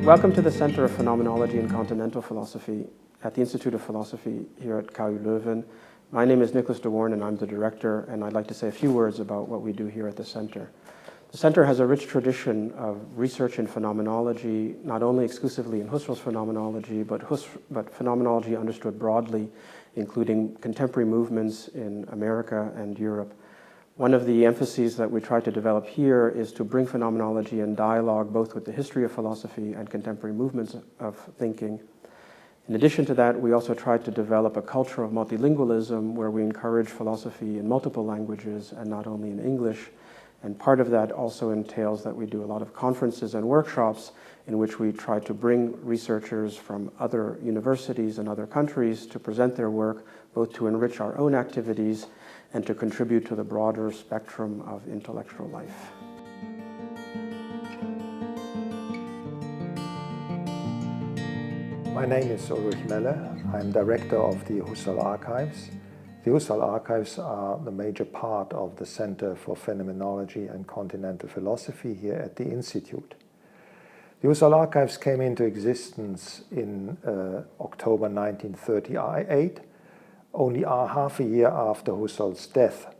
Welcome to the Center of Phenomenology and Continental Philosophy at the Institute of Philosophy here at KU Leuven. My name is Nicholas de Warn and I'm the director, and I'd like to say a few words about what we do here at the center. The center has a rich tradition of research in phenomenology, not only exclusively in Husserl's phenomenology, but phenomenology understood broadly, including contemporary movements in America and Europe. One of the emphases that we try to develop here is to bring phenomenology in dialogue both with the history of philosophy and contemporary movements of thinking. In addition to that, we also try to develop a culture of multilingualism where we encourage philosophy in multiple languages and not only in English. And part of that also entails that we do a lot of conferences and workshops in which we try to bring researchers from other universities and other countries to present their work, both to enrich our own activities and to contribute to the broader spectrum of intellectual life. My name is Ulrich Melle. I'm director of the Husserl Archives. The Husserl Archives are the major part of the Center for Phenomenology and Continental Philosophy here at the Institute. The Husserl Archives came into existence in October 1938, only half a year after Husserl's death.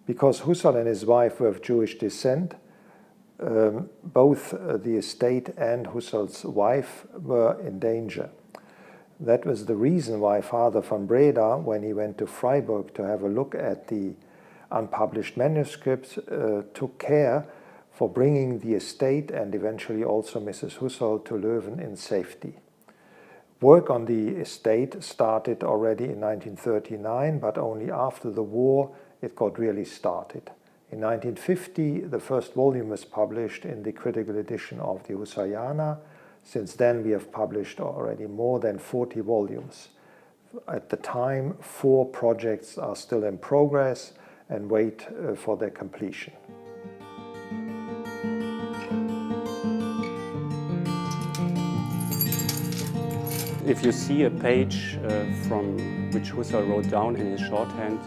Because Husserl and his wife were of Jewish descent, both the estate and Husserl's wife were in danger. That was the reason why Father von Breda, when he went to Freiburg to have a look at the unpublished manuscripts, took care for bringing the estate and eventually also Mrs. Husserl to Leuven in safety. Work on the estate started already in 1939, but only after the war it got really started. In 1950, the first volume was published in the critical edition of the Husserliana. Since then, we have published already more than 40 volumes. At the time, 4 projects are still in progress and wait for their completion. If you see a page from which Husserl wrote down in his shorthand,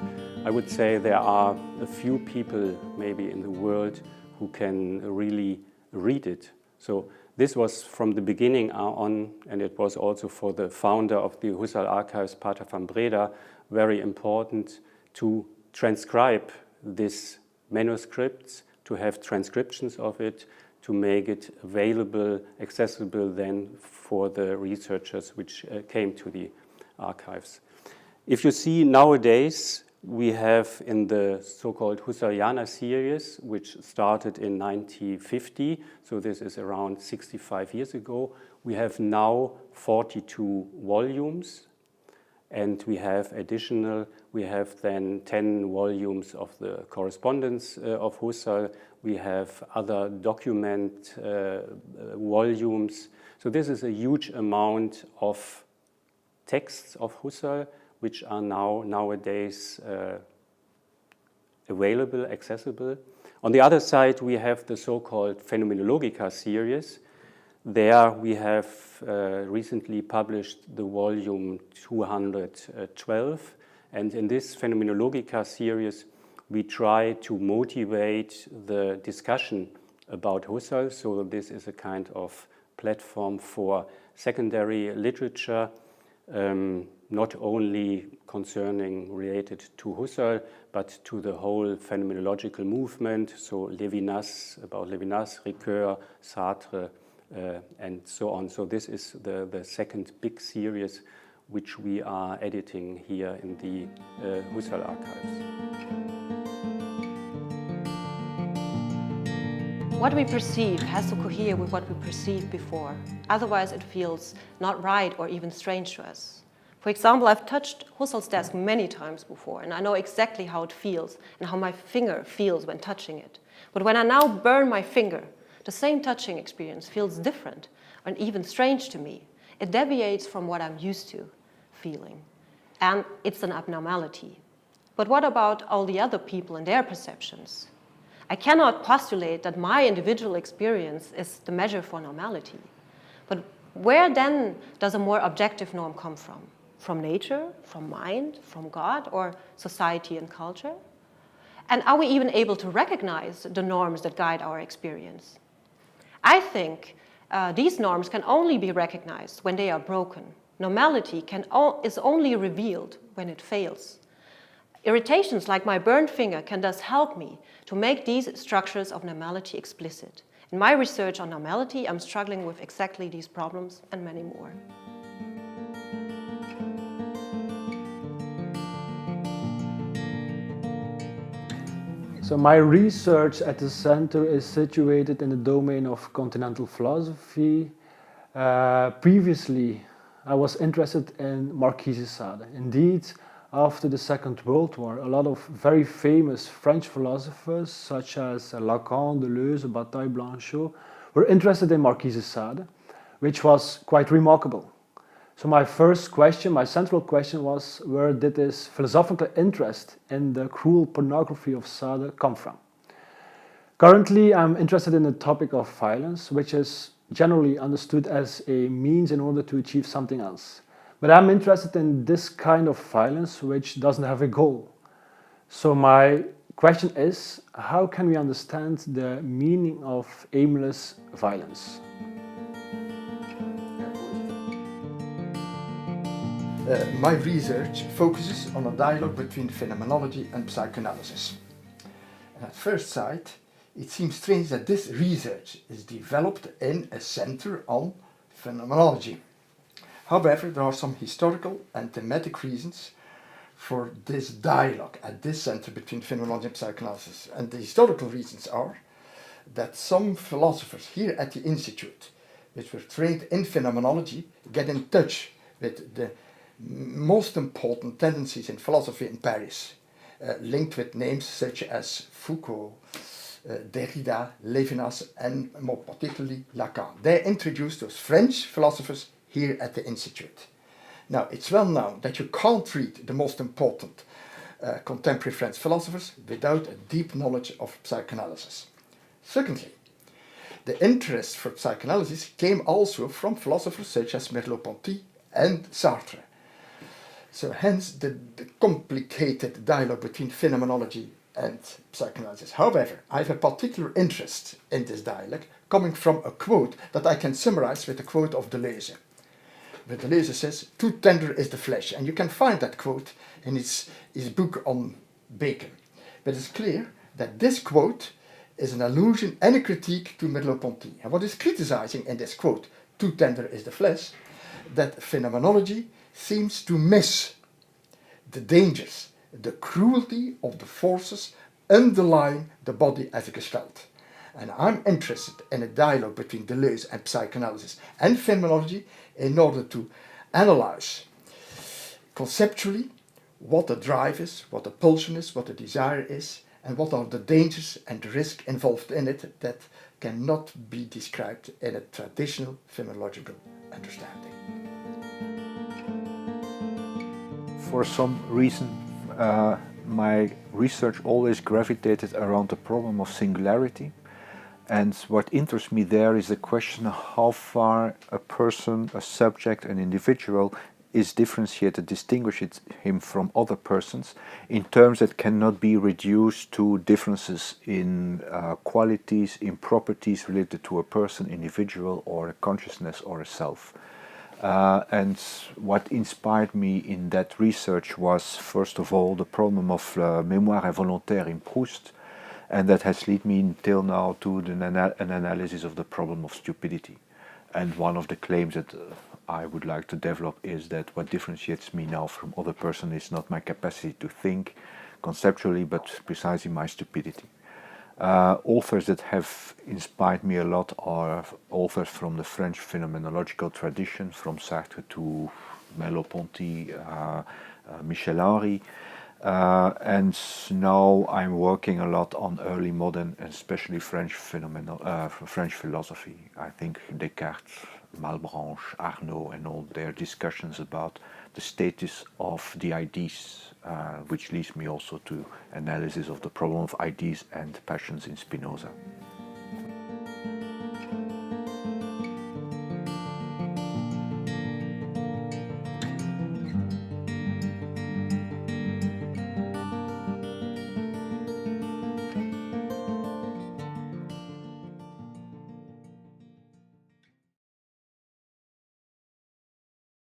I would say there are a few people maybe in the world who can really read it. So this was from the beginning on, and it was also for the founder of the Husserl Archives, Pater von Breda, very important to transcribe these manuscripts, to have transcriptions of it, to make it available, accessible then for the researchers which came to the archives. If you see nowadays, we have in the so-called Husserliana series, which started in 1950, so this is around 65 years ago, we have now 42 volumes, and we have then 10 volumes of the correspondence of Husserl. We have other document volumes. So this is a huge amount of texts of Husserl, which are nowadays available, accessible. On the other side, we have the so-called Phenomenology series. There we have recently published the volume 212. And in this Phenomenology series, we try to motivate the discussion about Husserl. So this is a kind of platform for secondary literature, not only related to Husserl, but to the whole phenomenological movement, so about Levinas, Ricoeur, Sartre, and so on. So this is the second big series which we are editing here in the Husserl Archives. What we perceive has to cohere with what we perceived before. Otherwise, it feels not right or even strange to us. For example, I've touched Husserl's desk many times before, and I know exactly how it feels and how my finger feels when touching it. But when I now burn my finger, the same touching experience feels different and even strange to me. It deviates from what I'm used to feeling, and it's an abnormality. But what about all the other people and their perceptions? I cannot postulate that my individual experience is the measure for normality. But where then does a more objective norm come from? From nature, from mind, from God, or society and culture? And are we even able to recognize the norms that guide our experience? I think these norms can only be recognized when they are broken. Normality is only revealed when it fails. Irritations like my burned finger can thus help me to make these structures of normality explicit. In my research on normality, I'm struggling with exactly these problems and many more. So my research at the center is situated in the domain of Continental philosophy. Previously, I was interested in Marquis de Sade. Indeed, after the Second World War, a lot of very famous French philosophers, such as Lacan, Deleuze, Bataille, Blanchot, were interested in Marquis de Sade, which was quite remarkable. So my first question, my central question was, where did this philosophical interest in the cruel pornography of Sade come from? Currently, I'm interested in the topic of violence, which is generally understood as a means in order to achieve something else. But I'm interested in this kind of violence which doesn't have a goal. So my question is, how can we understand the meaning of aimless violence? My research focuses on a dialogue between phenomenology and psychoanalysis. And at first sight, it seems strange that this research is developed in a center on phenomenology. However, there are some historical and thematic reasons for this dialogue at this center between phenomenology and psychoanalysis. And the historical reasons are that some philosophers here at the Institute, which were trained in phenomenology, get in touch with the most important tendencies in philosophy in Paris, linked with names such as Foucault, Derrida, Levinas, and more particularly Lacan. They introduced those French philosophers here at the Institute. Now, it's well known that you can't read the most important contemporary French philosophers without a deep knowledge of psychoanalysis. Secondly, the interest for psychoanalysis came also from philosophers such as Merleau-Ponty and Sartre. So hence the complicated dialogue between phenomenology and psychoanalysis. However, I have a particular interest in this dialogue coming from a quote that I can summarize with a quote of Deleuze. Where Deleuze says, "Too tender is the flesh," and you can find that quote in his book on Bacon. But it's clear that this quote is an allusion and a critique to Merleau-Ponty. And what is criticizing in this quote, "Too tender is the flesh," that phenomenology seems to miss the dangers, the cruelty of the forces underlying the body as a gestalt. And I'm interested in a dialogue between Deleuze and psychoanalysis and phenomenology in order to analyze conceptually what the drive is, what the pulsion is, what the desire is, and what are the dangers and the risk involved in it that cannot be described in a traditional phenomenological understanding. For some reason, my research always gravitated around the problem of singularity. And what interests me there is the question of how far a person, a subject, an individual is differentiated, distinguishes him from other persons in terms that cannot be reduced to differences in qualities, in properties related to a person, individual, or a consciousness or a self. And what inspired me in that research was, first of all, the problem of mémoire involontaire in Proust, and that has led me until now to an analysis of the problem of stupidity. And one of the claims that I would like to develop is that what differentiates me now from other person is not my capacity to think conceptually, but precisely my stupidity. Authors that have inspired me a lot are authors from the French phenomenological tradition, from Sartre to Merleau-Ponty, Michel Henry. And now I'm working a lot on early modern, especially French philosophy. I think Descartes, Malebranche, Arnaud, and all their discussions about the status of the ideas, which leads me also to analysis of the problem of ideas and passions in Spinoza.